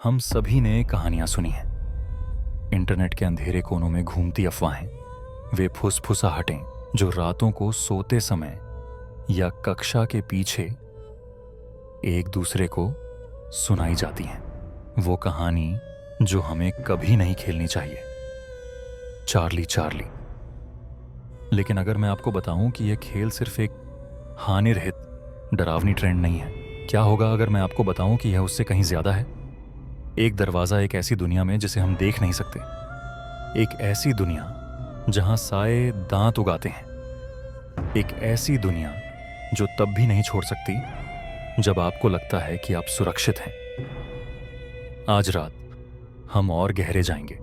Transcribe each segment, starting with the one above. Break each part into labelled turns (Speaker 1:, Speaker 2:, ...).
Speaker 1: हम सभी ने कहानियां सुनी हैं। इंटरनेट के अंधेरे कोनों में घूमती अफवाहें, वे फुसफुसाहटें जो रातों को सोते समय या कक्षा के पीछे एक दूसरे को सुनाई जाती हैं। वो कहानी जो हमें कभी नहीं खेलनी चाहिए, चार्ली चार्ली। लेकिन अगर मैं आपको बताऊं कि यह खेल सिर्फ एक हानिरहित डरावनी ट्रेंड नहीं है, क्या होगा अगर मैं आपको बताऊं कि यह उससे कहीं ज्यादा है? एक दरवाजा एक ऐसी दुनिया में जिसे हम देख नहीं सकते, एक ऐसी दुनिया जहां साए दांत उगाते हैं, एक ऐसी दुनिया जो तब भी नहीं छोड़ सकती जब आपको लगता है कि आप सुरक्षित हैं। आज रात हम और गहरे जाएंगे।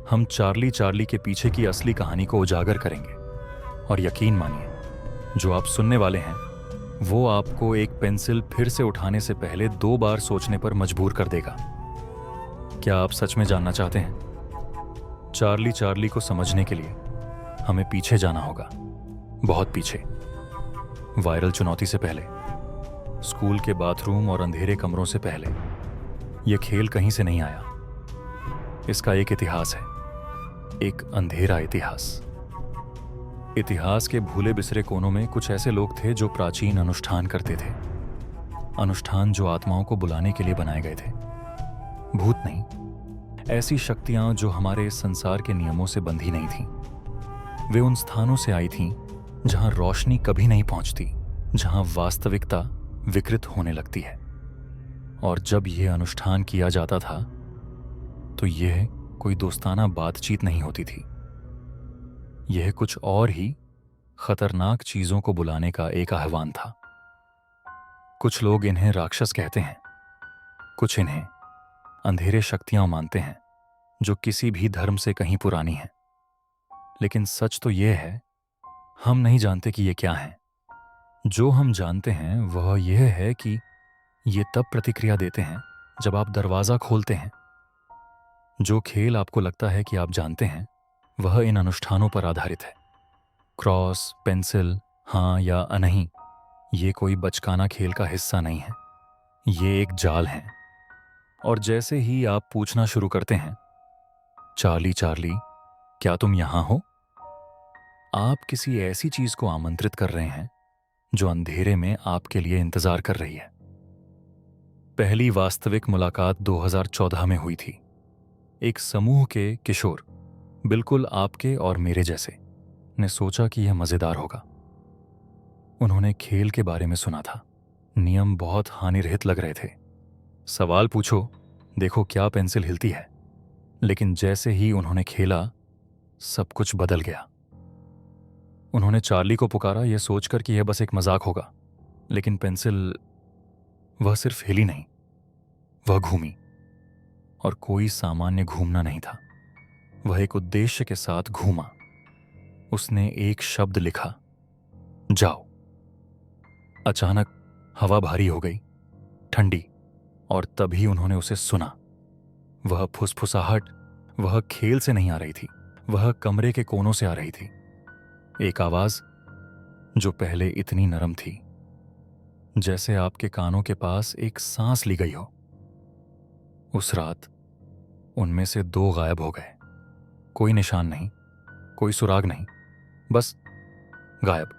Speaker 1: हम चार्ली चार्ली के पीछे की असली कहानी को उजागर करेंगे। और यकीन मानिए, जो आप सुनने वाले हैं वो आपको एक पेंसिल फिर से उठाने से पहले 2 बार सोचने पर मजबूर कर देगा। क्या आप सच में जानना चाहते हैं? चार्ली चार्ली को समझने के लिए हमें पीछे जाना होगा, बहुत पीछे। वायरल चुनौती से पहले, स्कूल के बाथरूम और अंधेरे कमरों से पहले, यह खेल कहीं से नहीं आया। इसका एक इतिहास है, एक अंधेरा इतिहास। इतिहास के भूले बिसरे कोनों में कुछ ऐसे लोग थे जो प्राचीन अनुष्ठान करते थे। अनुष्ठान जो आत्माओं को बुलाने के लिए बनाए गए थे, भूत नहीं। ऐसी शक्तियां जो हमारे इस संसार के नियमों से बंधी नहीं थीं। वे उन स्थानों से आई थीं जहां रोशनी कभी नहीं पहुंचती, जहां वास्तविकता विकृत होने लगती है। और जब यह अनुष्ठान किया जाता था तो यह कोई दोस्ताना बातचीत नहीं होती थी। यह कुछ और ही खतरनाक चीजों को बुलाने का एक आह्वान था। कुछ लोग इन्हें राक्षस कहते हैं, कुछ इन्हें अंधेरे शक्तियां मानते हैं जो किसी भी धर्म से कहीं पुरानी हैं। लेकिन सच तो यह है, हम नहीं जानते कि ये क्या है। जो हम जानते हैं वह यह है कि ये तब प्रतिक्रिया देते हैं जब आप दरवाजा खोलते हैं। जो खेल आपको लगता है कि आप जानते हैं, वह इन अनुष्ठानों पर आधारित है। क्रॉस, पेंसिल, हाँ या नहीं, ये कोई बचकाना खेल का हिस्सा नहीं है। ये एक जाल है। और जैसे ही आप पूछना शुरू करते हैं, चार्ली चार्ली, क्या तुम यहां हो? आप किसी ऐसी चीज को आमंत्रित कर रहे हैं जो अंधेरे में आपके लिए इंतजार कर रही है। पहली वास्तविक मुलाकात 2014 में हुई थी। एक समूह के किशोर, बिल्कुल आपके और मेरे जैसे, ने सोचा कि यह मजेदार होगा। उन्होंने खेल के बारे में सुना था। नियम बहुत हानिरहित लग रहे थे। सवाल पूछो, देखो क्या पेंसिल हिलती है। लेकिन जैसे ही उन्होंने खेला, सब कुछ बदल गया। उन्होंने चार्ली को पुकारा, यह सोचकर कि यह बस एक मजाक होगा। लेकिन पेंसिल, वह सिर्फ हिली नहीं, वह घूमी। और कोई सामान्य घूमना नहीं था, वह एक उद्देश्य के साथ घूमा। उसने एक शब्द लिखा, जाओ। अचानक हवा भारी हो गई, ठंडी, और तभी उन्होंने उसे सुना। वह फुसफुसाहट वह खेल से नहीं आ रही थी, वह कमरे के कोनों से आ रही थी। एक आवाज जो पहले इतनी नरम थी, जैसे आपके कानों के पास एक सांस ली गई हो। उस रात उनमें से 2 गायब हो गए। कोई निशान नहीं, कोई सुराग नहीं, बस गायब।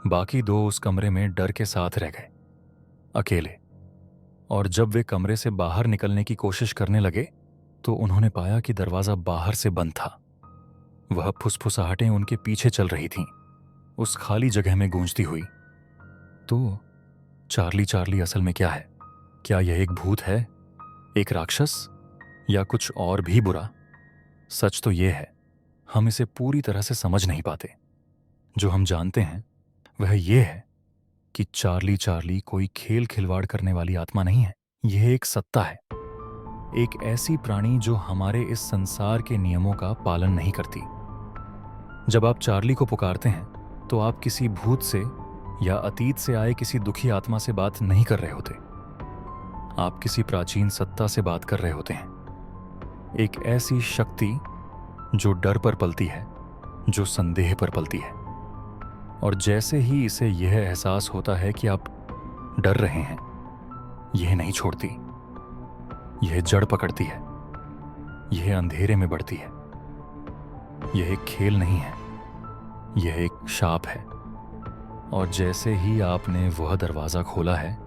Speaker 1: बाकी 2 उस कमरे में डर के साथ रह गए, अकेले। और जब वे कमरे से बाहर निकलने की कोशिश करने लगे तो उन्होंने पाया कि दरवाजा बाहर से बंद था। वह फुसफुसाहटें उनके पीछे चल रही थीं, उस खाली जगह में गूंजती हुई। तो चार्ली चार्ली असल में क्या है? क्या यह एक भूत है, एक राक्षस, या कुछ और भी बुरा? सच तो यह है, हम इसे पूरी तरह से समझ नहीं पाते। जो हम जानते हैं वह यह है कि चार्ली चार्ली कोई खेल खिलवाड़ करने वाली आत्मा नहीं है। यह एक सत्ता है, एक ऐसी प्राणी जो हमारे इस संसार के नियमों का पालन नहीं करती। जब आप चार्ली को पुकारते हैं तो आप किसी भूत से या अतीत से आए किसी दुखी आत्मा से बात नहीं कर रहे होते। आप किसी प्राचीन सत्ता से बात कर रहे होते हैं, एक ऐसी शक्ति जो डर पर पलती है, जो संदेह पर पलती है। और जैसे ही इसे यह एहसास होता है कि आप डर रहे हैं, यह नहीं छोड़ती। यह जड़ पकड़ती है, यह अंधेरे में बढ़ती है। यह एक खेल नहीं है, यह एक शाप है। और जैसे ही आपने वह दरवाज़ा खोला है,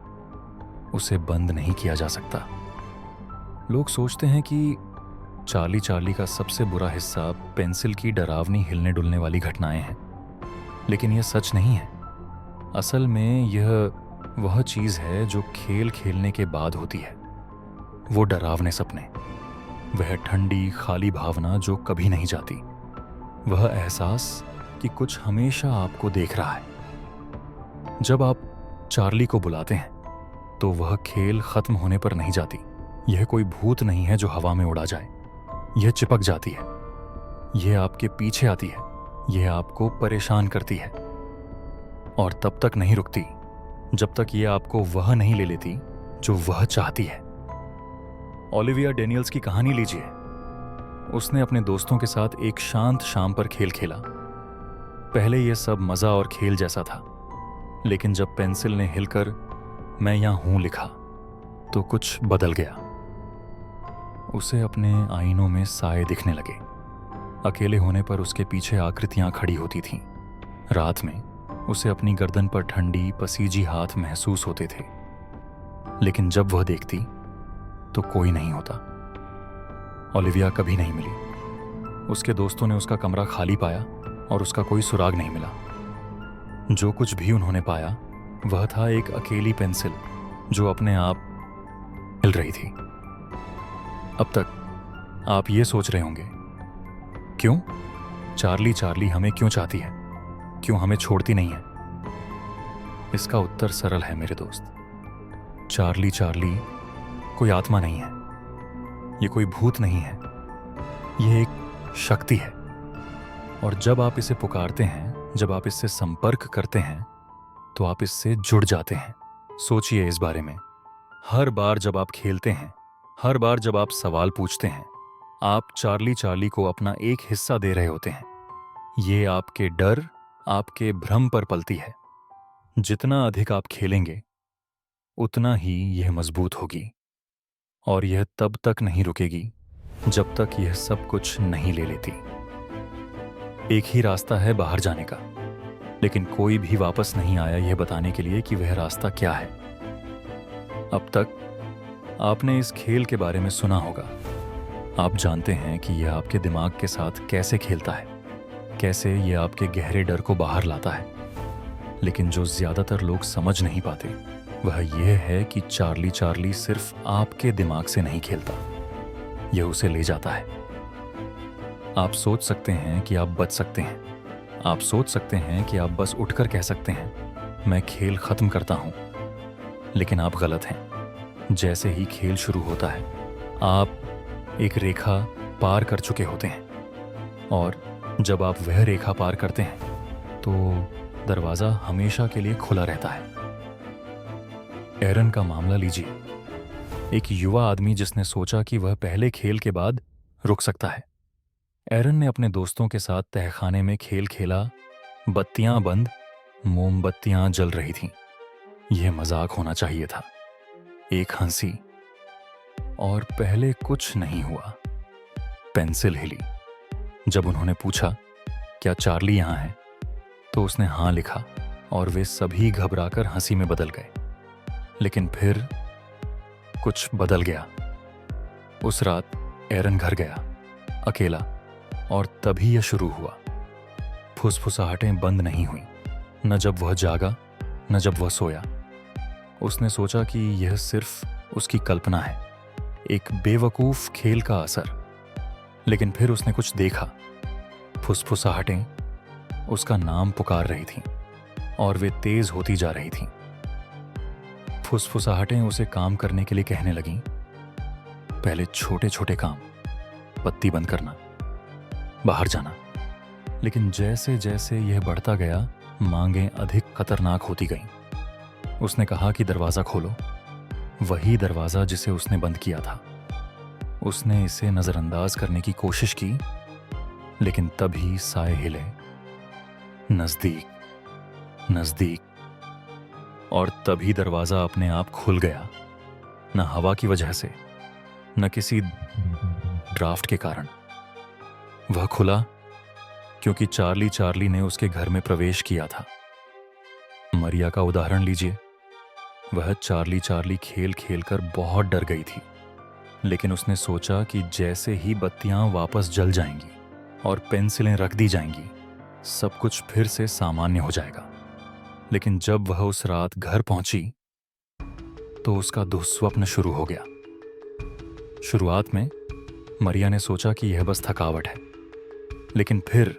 Speaker 1: उसे बंद नहीं किया जा सकता। लोग सोचते हैं कि चार्ली चार्ली का सबसे बुरा हिस्सा पेंसिल की डरावनी हिलने डुलने वाली घटनाएं हैं, लेकिन यह सच नहीं है। असल में यह वह चीज़ है जो खेल खेलने के बाद होती है। वो डरावने सपने, वह ठंडी खाली भावना जो कभी नहीं जाती, वह एहसास कि कुछ हमेशा आपको देख रहा है। जब आप चार्ली को बुलाते हैं तो वह खेल खत्म होने पर नहीं जाती। यह कोई भूत नहीं है जो हवा में उड़ा जाए। यह चिपक जाती है, यह आपके पीछे आती है, यह आपको परेशान करती है और तब तक नहीं रुकती जब तक यह आपको वह नहीं ले लेती जो वह चाहती है। ओलिविया डेनियल्स की कहानी लीजिए। उसने अपने दोस्तों के साथ एक शांत शाम पर खेल खेला। पहले यह सब मजा और खेल जैसा था, लेकिन जब पेंसिल ने हिलकर मैं यहां हूं लिखा तो कुछ बदल गया। उसे अपने आईनों में साए दिखने लगे। अकेले होने पर उसके पीछे आकृतियां खड़ी होती थीं। रात में उसे अपनी गर्दन पर ठंडी पसीजी हाथ महसूस होते थे, लेकिन जब वह देखती तो कोई नहीं होता। ओलिविया कभी नहीं मिली। उसके दोस्तों ने उसका कमरा खाली पाया और उसका कोई सुराग नहीं मिला। जो कुछ भी उन्होंने पाया वह था एक अकेली पेंसिल जो अपने आप हिल रही थी। अब तक आप ये सोच रहे होंगे, क्यों चार्ली चार्ली हमें क्यों चाहती है, क्यों हमें छोड़ती नहीं है? इसका उत्तर सरल है मेरे दोस्त। चार्ली चार्ली कोई आत्मा नहीं है, ये कोई भूत नहीं है, यह एक शक्ति है। और जब आप इसे पुकारते हैं, जब आप इससे संपर्क करते हैं, तो आप इससे जुड़ जाते हैं। सोचिए इस बारे में। हर बार जब आप खेलते हैं, हर बार जब आप सवाल पूछते हैं, आप चार्ली चार्ली को अपना एक हिस्सा दे रहे होते हैं। ये आपके डर, आपके भ्रम पर पलती है। जितना अधिक आप खेलेंगे उतना ही यह मजबूत होगी, और यह तब तक नहीं रुकेगी जब तक यह सब कुछ नहीं ले लेती। एक ही रास्ता है बाहर जाने का, लेकिन कोई भी वापस नहीं आया यह बताने के लिए कि वह रास्ता क्या है। अब तक आपने इस खेल के बारे में सुना होगा। आप जानते हैं कि यह आपके दिमाग के साथ कैसे खेलता है, कैसे यह आपके गहरे डर को बाहर लाता है। लेकिन जो ज्यादातर लोग समझ नहीं पाते वह यह है कि चार्ली चार्ली सिर्फ आपके दिमाग से नहीं खेलता, यह उसे ले जाता है। आप सोच सकते हैं कि आप बच सकते हैं, आप सोच सकते हैं कि आप बस उठकर कह सकते हैं मैं खेल खत्म करता हूं, लेकिन आप गलत हैं। जैसे ही खेल शुरू होता है, आप एक रेखा पार कर चुके होते हैं, और जब आप वह रेखा पार करते हैं तो दरवाजा हमेशा के लिए खुला रहता है। एरन का मामला लीजिए। एक युवा आदमी जिसने सोचा कि वह पहले खेल के बाद रुक सकता है। एरन ने अपने दोस्तों के साथ तहखाने में खेल खेला। बत्तियां बंद, मोमबत्तियां जल रही थीं। यह मजाक होना चाहिए था। एक हंसी, और पहले कुछ नहीं हुआ। पेंसिल हिली। जब उन्होंने पूछा क्या चार्ली यहां है, तो उसने हां लिखा और वे सभी घबराकर हंसी में बदल गए। लेकिन फिर कुछ बदल गया। उस रात एरन घर गया अकेला, और तभी यह शुरू हुआ। फुसफुसाहटें बंद नहीं हुई, न जब वह जागा न जब वह सोया। उसने सोचा कि यह सिर्फ उसकी कल्पना है, एक बेवकूफ खेल का असर। लेकिन फिर उसने कुछ देखा। फुसफुसाहटें उसका नाम पुकार रही थीं, और वे तेज होती जा रही थीं। फुसफुसाहटें उसे काम करने के लिए कहने लगीं। पहले छोटे छोटे काम, बत्ती बंद करना, बाहर जाना। लेकिन जैसे जैसे यह बढ़ता गया, मांगें अधिक खतरनाक होती गईं। उसने कहा कि दरवाजा खोलो, वही दरवाजा जिसे उसने बंद किया था। उसने इसे नजरअंदाज करने की कोशिश की, लेकिन तभी साए हिले, नजदीक, नजदीक, और तभी दरवाजा अपने आप खुल गया। न हवा की वजह से, न किसी ड्राफ्ट के कारण। वह खुला क्योंकि चार्ली चार्ली ने उसके घर में प्रवेश किया था। मरिया का उदाहरण लीजिए। वह चार्ली चार्ली खेल खेलकर बहुत डर गई थी, लेकिन उसने सोचा कि जैसे ही बत्तियां वापस जल जाएंगी और पेंसिलें रख दी जाएंगी, सब कुछ फिर से सामान्य हो जाएगा। लेकिन जब वह उस रात घर पहुंची तो उसका दुस्वप्न शुरू हो गया। शुरुआत में मरिया ने सोचा कि यह बस थकावट है, लेकिन फिर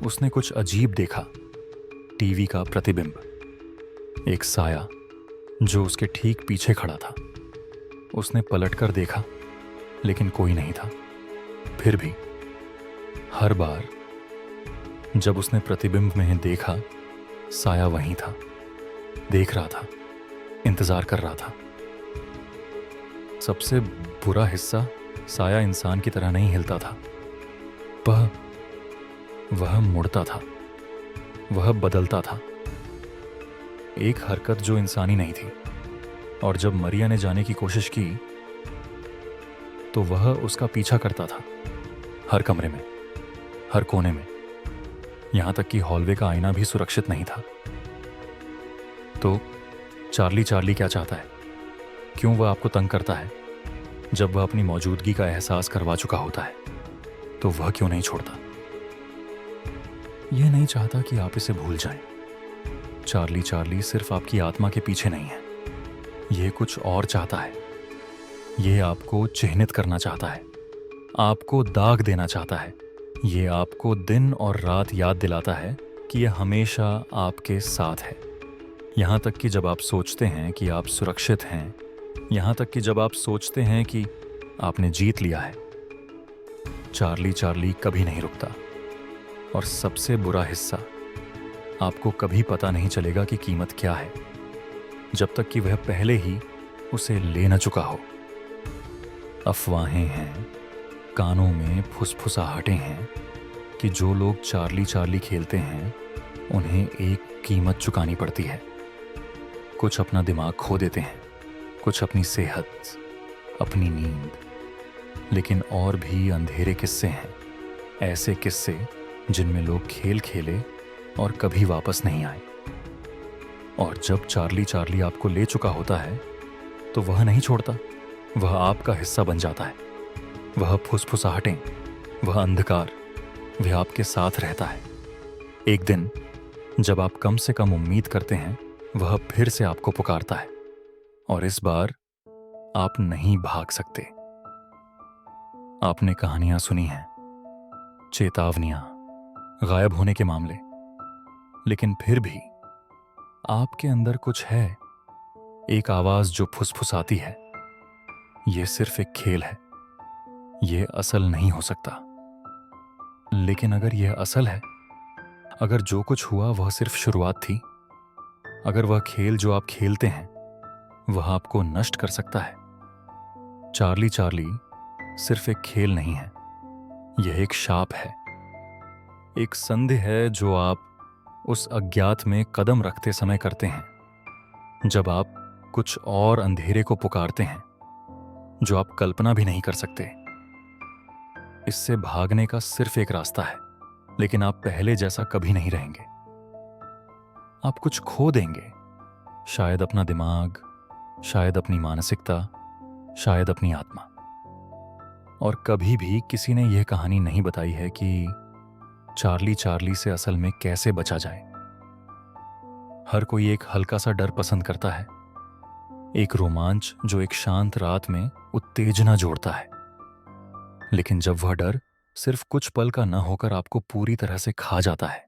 Speaker 1: उसने कुछ अजीब देखा। टीवी का प्रतिबिंब, एक साया जो उसके ठीक पीछे खड़ा था। उसने पलटकर देखा, लेकिन कोई नहीं था। फिर भी हर बार जब उसने प्रतिबिंब में देखा, साया वहीं था, देख रहा था, इंतजार कर रहा था। सबसे बुरा हिस्सा, साया इंसान की तरह नहीं हिलता था। वह मुड़ता था, वह बदलता था। एक हरकत जो इंसानी नहीं थी। और जब मरिया ने जाने की कोशिश की तो वह उसका पीछा करता था, हर कमरे में, हर कोने में, यहां तक कि हॉलवे का आईना भी सुरक्षित नहीं था। तो चार्ली चार्ली क्या चाहता है? क्यों वह आपको तंग करता है? जब वह अपनी मौजूदगी का एहसास करवा चुका होता है तो वह क्यों नहीं छोड़ता? यह नहीं चाहता कि आप इसे भूल जाएं। चार्ली चार्ली सिर्फ आपकी आत्मा के पीछे नहीं है, यह कुछ और चाहता है। यह आपको चिह्नित करना चाहता है, आपको दाग देना चाहता है। यह आपको दिन और रात याद दिलाता है कि यह हमेशा आपके साथ है। यहाँ तक कि जब आप सोचते हैं कि आप सुरक्षित हैं, यहाँ तक कि जब आप सोचते हैं कि आपने जीत लिया है, चार्ली चार्ली कभी नहीं रुकता। और सबसे बुरा हिस्सा, आपको कभी पता नहीं चलेगा कि कीमत क्या है, जब तक कि वह पहले ही उसे ले न चुका हो। अफवाहें हैं, कानों में फुसफुसाहटें हैं कि जो लोग चार्ली चार्ली खेलते हैं उन्हें एक कीमत चुकानी पड़ती है। कुछ अपना दिमाग खो देते हैं, कुछ अपनी सेहत, अपनी नींद। लेकिन और भी अंधेरे किस्से हैं, ऐसे किस्से जिनमें लोग खेल खेले और कभी वापस नहीं आए। और जब चार्ली चार्ली आपको ले चुका होता है तो वह नहीं छोड़ता, वह आपका हिस्सा बन जाता है। वह फुसफुसाहटें, वह अंधकार, वह आपके साथ रहता है। एक दिन जब आप कम से कम उम्मीद करते हैं, वह फिर से आपको पुकारता है। और इस बार आप नहीं भाग सकते। आपने कहानियां सुनी हैं, चेतावनियां, गायब होने के मामले, लेकिन फिर भी आपके अंदर कुछ है, एक आवाज जो फुसफुसाती है, यह सिर्फ एक खेल है, यह असल नहीं हो सकता। लेकिन अगर यह असल है, अगर जो कुछ हुआ वह सिर्फ शुरुआत थी, अगर वह खेल जो आप खेलते हैं वह आपको नष्ट कर सकता है। चार्ली चार्ली सिर्फ एक खेल नहीं है, यह एक शाप है, एक संधि है जो आप उस अज्ञात में कदम रखते समय करते हैं, जब आप कुछ और अंधेरे को पुकारते हैं जो आप कल्पना भी नहीं कर सकते। इससे भागने का सिर्फ एक रास्ता है, लेकिन आप पहले जैसा कभी नहीं रहेंगे। आप कुछ खो देंगे, शायद अपना दिमाग, शायद अपनी मानसिकता, शायद अपनी आत्मा। और कभी भी किसी ने यह कहानी नहीं बताई है कि चार्ली चार्ली से असल में कैसे बचा जाए। हर कोई एक हल्का सा डर पसंद करता है, एक रोमांच जो एक शांत रात में उत्तेजना जोड़ता है। लेकिन जब वह डर सिर्फ कुछ पल का न होकर आपको पूरी तरह से खा जाता है,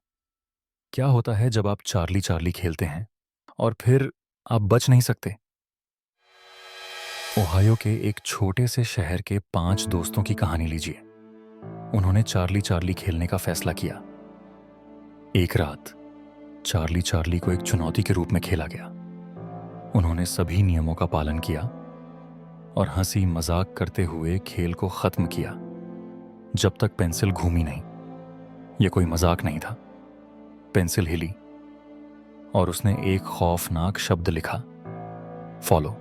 Speaker 1: क्या होता है जब आप चार्ली चार्ली खेलते हैं और फिर आप बच नहीं सकते? ओहायो के एक छोटे से शहर के 5 दोस्तों की कहानी लीजिए। उन्होंने चार्ली चार्ली खेलने का फैसला किया। एक रात चार्ली चार्ली को एक चुनौती के रूप में खेला गया। उन्होंने सभी नियमों का पालन किया और हंसी मजाक करते हुए खेल को खत्म किया, जब तक पेंसिल घूमी नहीं। यह कोई मजाक नहीं था। पेंसिल हिली और उसने एक खौफनाक शब्द लिखा, फॉलो।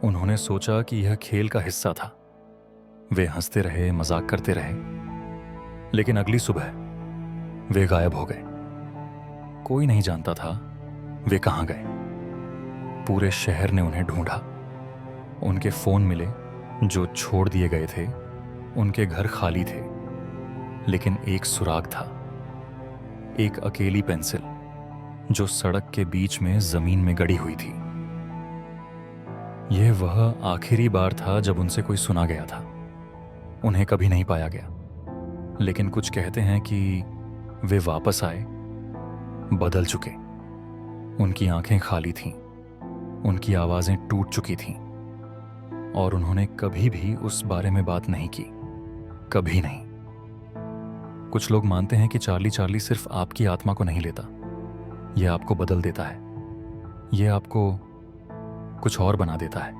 Speaker 1: उन्होंने सोचा कि यह खेल का हिस्सा था, वे हंसते रहे, मजाक करते रहे, लेकिन अगली सुबह वे गायब हो गए। कोई नहीं जानता था वे कहाँ गए। पूरे शहर ने उन्हें ढूंढा। उनके फोन मिले जो छोड़ दिए गए थे, उनके घर खाली थे, लेकिन एक सुराग था, एक अकेली पेंसिल जो सड़क के बीच में जमीन में गड़ी हुई थी। यह वह आखिरी बार था जब उनसे कोई सुना गया था। उन्हें कभी नहीं पाया गया, लेकिन कुछ कहते हैं कि वे वापस आए, बदल चुके। उनकी आंखें खाली थीं, उनकी आवाजें टूट चुकी थीं, और उन्होंने कभी भी उस बारे में बात नहीं की, कभी नहीं। कुछ लोग मानते हैं कि चार्ली चार्ली सिर्फ आपकी आत्मा को नहीं लेता, यह आपको बदल देता है, यह आपको कुछ और बना देता है,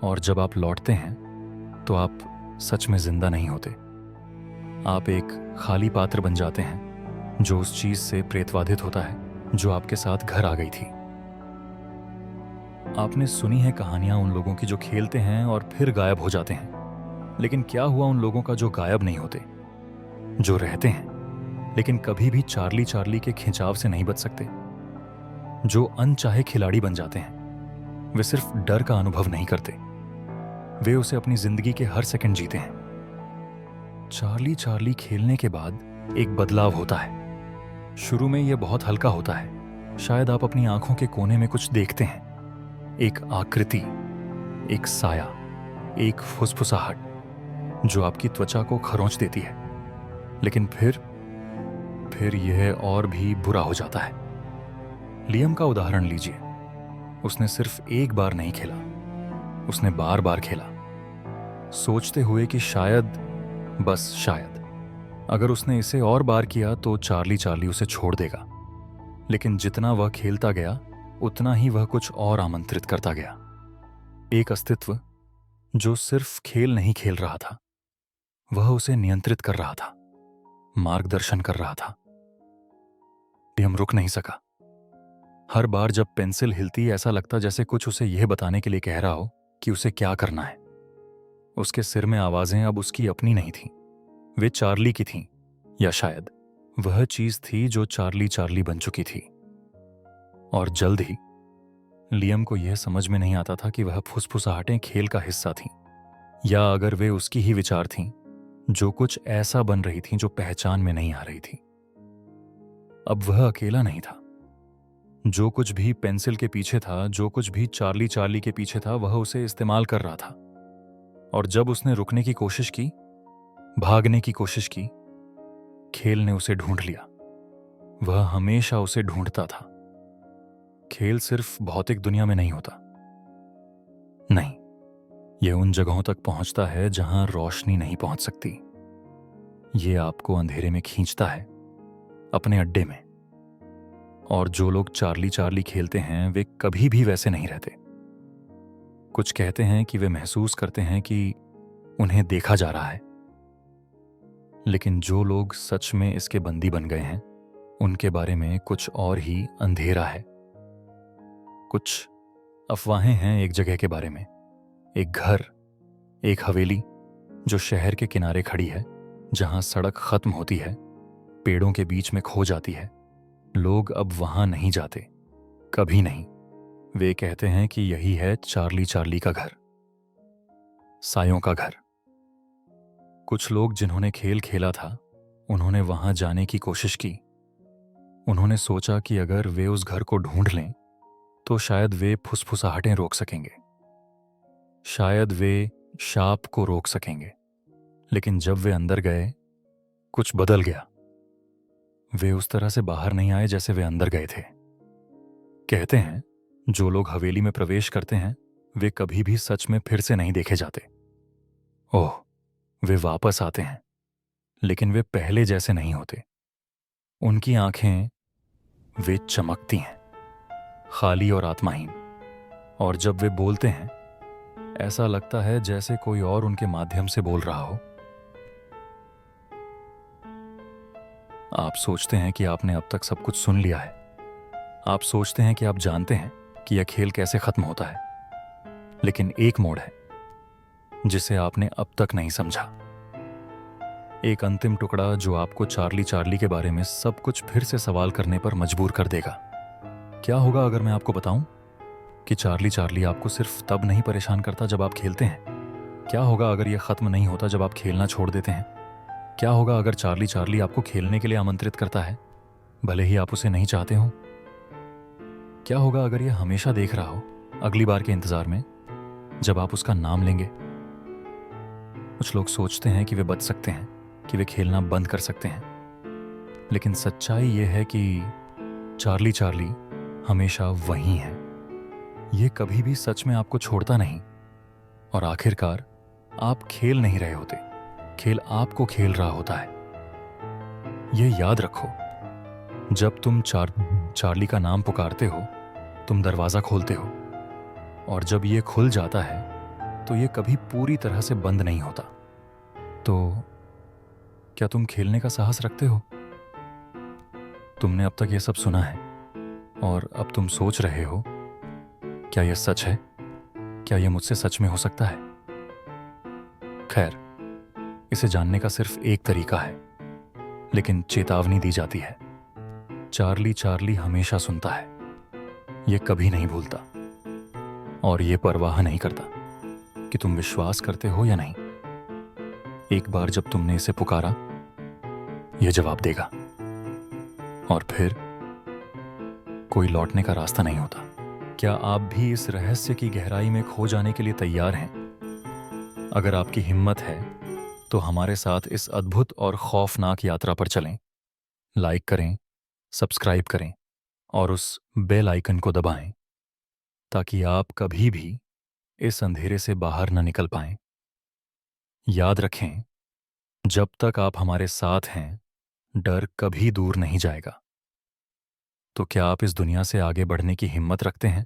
Speaker 1: और जब आप लौटते हैं तो आप सच में जिंदा नहीं होते। आप एक खाली पात्र बन जाते हैं जो उस चीज से प्रेतवाधित होता है जो आपके साथ घर आ गई थी। आपने सुनी है कहानियां उन लोगों की जो खेलते हैं और फिर गायब हो जाते हैं, लेकिन क्या हुआ उन लोगों का जो गायब नहीं होते, जो रहते हैं लेकिन कभी भी चार्ली चार्ली के खिंचाव से नहीं बच सकते, जो अनचाहे खिलाड़ी बन जाते हैं। वे सिर्फ डर का अनुभव नहीं करते, वे उसे अपनी जिंदगी के हर सेकंड जीते हैं। चार्ली चार्ली खेलने के बाद एक बदलाव होता है। शुरू में यह बहुत हल्का होता है। शायद आप अपनी आंखों के कोने में कुछ देखते हैं, एक आकृति, एक साया, एक फुसफुसाहट जो आपकी त्वचा को खरोंच देती है। लेकिन फिर यह और भी बुरा हो जाता है। लियम का उदाहरण लीजिए। उसने सिर्फ एक बार नहीं खेला, उसने बार बार खेला, सोचते हुए कि शायद, बस शायद, अगर उसने इसे और बार किया तो चार्ली चार्ली उसे छोड़ देगा। लेकिन जितना वह खेलता गया उतना ही वह कुछ और आमंत्रित करता गया। एक अस्तित्व जो सिर्फ खेल नहीं खेल रहा था, वह उसे नियंत्रित कर रहा था, मार्गदर्शन कर रहा था। लियम रुक नहीं सका। हर बार जब पेंसिल हिलती ऐसा लगता जैसे कुछ उसे यह बताने के लिए कह रहा हो कि उसे क्या करना है। उसके सिर में आवाजें अब उसकी अपनी नहीं थीं, वे चार्ली की थीं, या शायद वह चीज थी जो चार्ली चार्ली बन चुकी थी। और जल्द ही लियम को यह समझ में नहीं आता था कि वह फुसफुसाहटें खेल का हिस्सा थीं, या अगर वे उसकी ही विचार थीं जो कुछ ऐसा बन रही थीं जो पहचान में नहीं आ रही थी। अब वह अकेला नहीं था। जो कुछ भी पेंसिल के पीछे था, जो कुछ भी चार्ली चार्ली के पीछे था, वह उसे इस्तेमाल कर रहा था। और जब उसने रुकने की कोशिश की, भागने की कोशिश की, खेल ने उसे ढूंढ लिया। वह हमेशा उसे ढूंढता था। खेल सिर्फ भौतिक दुनिया में नहीं होता, नहीं, यह उन जगहों तक पहुंचता है जहां रोशनी नहीं पहुंच सकती। यह आपको अंधेरे में खींचता है, अपने अड्डे में। और जो लोग चार्ली चार्ली खेलते हैं वे कभी भी वैसे नहीं रहते। कुछ कहते हैं कि वे महसूस करते हैं कि उन्हें देखा जा रहा है, लेकिन जो लोग सच में इसके बंदी बन गए हैं उनके बारे में कुछ और ही अंधेरा है। कुछ अफवाहें हैं एक जगह के बारे में, एक घर, एक हवेली जो शहर के किनारे खड़ी है, जहां सड़क खत्म होती है, पेड़ों के बीच में खो जाती है। लोग अब वहां नहीं जाते, कभी नहीं। वे कहते हैं कि यही है चार्ली चार्ली का घर, सायों का घर। कुछ लोग जिन्होंने खेल खेला था, उन्होंने वहां जाने की कोशिश की। उन्होंने सोचा कि अगर वे उस घर को ढूंढ लें तो शायद वे फुसफुसाहटें रोक सकेंगे, शायद वे शाप को रोक सकेंगे। लेकिन जब वे अंदर गए, कुछ बदल गया। वे उस तरह से बाहर नहीं आए जैसे वे अंदर गए थे। कहते हैं जो लोग हवेली में प्रवेश करते हैं वे कभी भी सच में फिर से नहीं देखे जाते। ओह, वे वापस आते हैं, लेकिन वे पहले जैसे नहीं होते। उनकी आंखें, वे चमकती हैं, खाली और आत्माहीन। और जब वे बोलते हैं, ऐसा लगता है जैसे कोई और उनके माध्यम से बोल रहा हो। आप सोचते हैं कि आपने अब तक सब कुछ सुन लिया है। आप सोचते हैं कि आप जानते हैं कि यह खेल कैसे खत्म होता है। लेकिन एक मोड़ है, जिसे आपने अब तक नहीं समझा। एक अंतिम टुकड़ा जो आपको चार्ली चार्ली के बारे में सब कुछ फिर से सवाल करने पर मजबूर कर देगा। क्या होगा अगर मैं आपको बताऊं कि चार्ली चार्ली आपको सिर्फ तब नहीं परेशान करता जब आप खेलते हैं? क्या होगा अगर यह खत्म नहीं होता जब आप खेलना छोड़ देते हैं? क्या होगा अगर चार्ली चार्ली आपको खेलने के लिए आमंत्रित करता है, भले ही आप उसे नहीं चाहते हो? क्या होगा अगर यह हमेशा देख रहा हो, अगली बार के इंतजार में, जब आप उसका नाम लेंगे? कुछ लोग सोचते हैं कि वे बच सकते हैं, कि वे खेलना बंद कर सकते हैं, लेकिन सच्चाई यह है कि चार्ली चार्ली हमेशा वहीं है। यह कभी भी सच में आपको छोड़ता नहीं, और आखिरकार आप खेल नहीं रहे होते, खेल आपको खेल रहा होता है। यह याद रखो, जब तुम चार्ली का नाम पुकारते हो, तुम दरवाजा खोलते हो, और जब यह खुल जाता है तो यह कभी पूरी तरह से बंद नहीं होता। तो क्या तुम खेलने का साहस रखते हो? तुमने अब तक यह सब सुना है और अब तुम सोच रहे हो, क्या यह सच है? क्या यह मुझसे सच में हो सकता है? खैर, इसे जानने का सिर्फ एक तरीका है, लेकिन चेतावनी दी जाती है। चार्ली चार्ली हमेशा सुनता है, यह कभी नहीं भूलता, और यह परवाह नहीं करता कि तुम विश्वास करते हो या नहीं। एक बार जब तुमने इसे पुकारा, यह जवाब देगा, और फिर कोई लौटने का रास्ता नहीं होता। क्या आप भी इस रहस्य की गहराई में खो जाने के लिए तैयार हैं? अगर आपकी हिम्मत है तो हमारे साथ इस अद्भुत और खौफनाक यात्रा पर चलें। लाइक करें, सब्सक्राइब करें और उस बेल आइकन को दबाएं, ताकि आप कभी भी इस अंधेरे से बाहर न निकल पाएं। याद रखें, जब तक आप हमारे साथ हैं, डर कभी दूर नहीं जाएगा। तो क्या आप इस दुनिया से आगे बढ़ने की हिम्मत रखते हैं?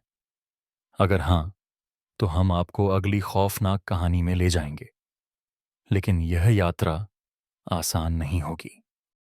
Speaker 1: अगर हां, तो हम आपको अगली खौफनाक कहानी में ले जाएंगे। लेकिन यह यात्रा आसान नहीं होगी।